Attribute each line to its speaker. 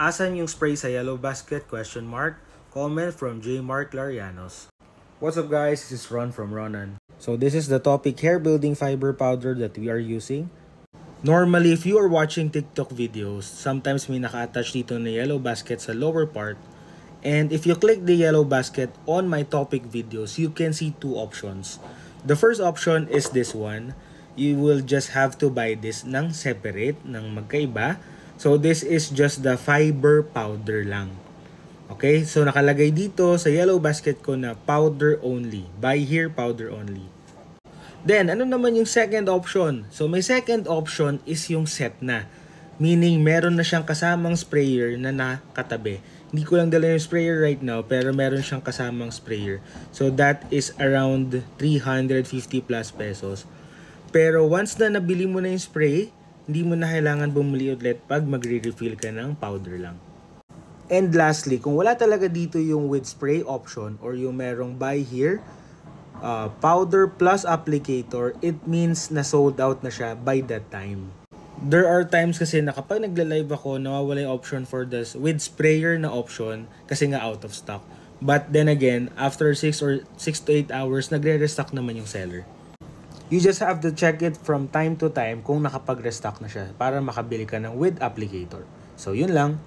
Speaker 1: Asan yung spray sa yellow basket? Question mark. Comment from J. Mark Larianos. What's up guys? This is Ron from Ronan. So this is the topic, hair building fiber powder that we are using. Normally, if you are watching TikTok videos, sometimes may naka-attach dito na yellow basket sa lower part. And if you click the yellow basket on my topic videos, you can see two options. The first option is this one. You will just have to buy this ng separate, ng magkaiba. So this is just the fiber powder lang. Okay, so nakalagay dito sa yellow basket ko na powder only. Buy here, powder only. Then, ano naman yung second option? So may second option is yung set na. Meaning, meron na siyang kasamang sprayer na nakatabi. Hindi ko lang dala yung sprayer right now, pero meron siyang kasamang sprayer. So that is around 350 plus pesos. Pero once na nabili mo na yung spray, hindi mo na kailangan bumili ulit pag magre-refill ka ng powder lang. And lastly, kung wala talaga dito yung with spray option or yung merong buy here, powder plus applicator, it means na sold out na siya by that time. There are times kasi na kapag nagla-live ako, nawawala yung option for this with sprayer na option kasi nga out of stock. But then again, after 6 to 8 hours, nagre-restock naman yung seller. You just have to check it from time to time kung nakapag-restock na siya para makabili ka ng with applicator. So yun lang.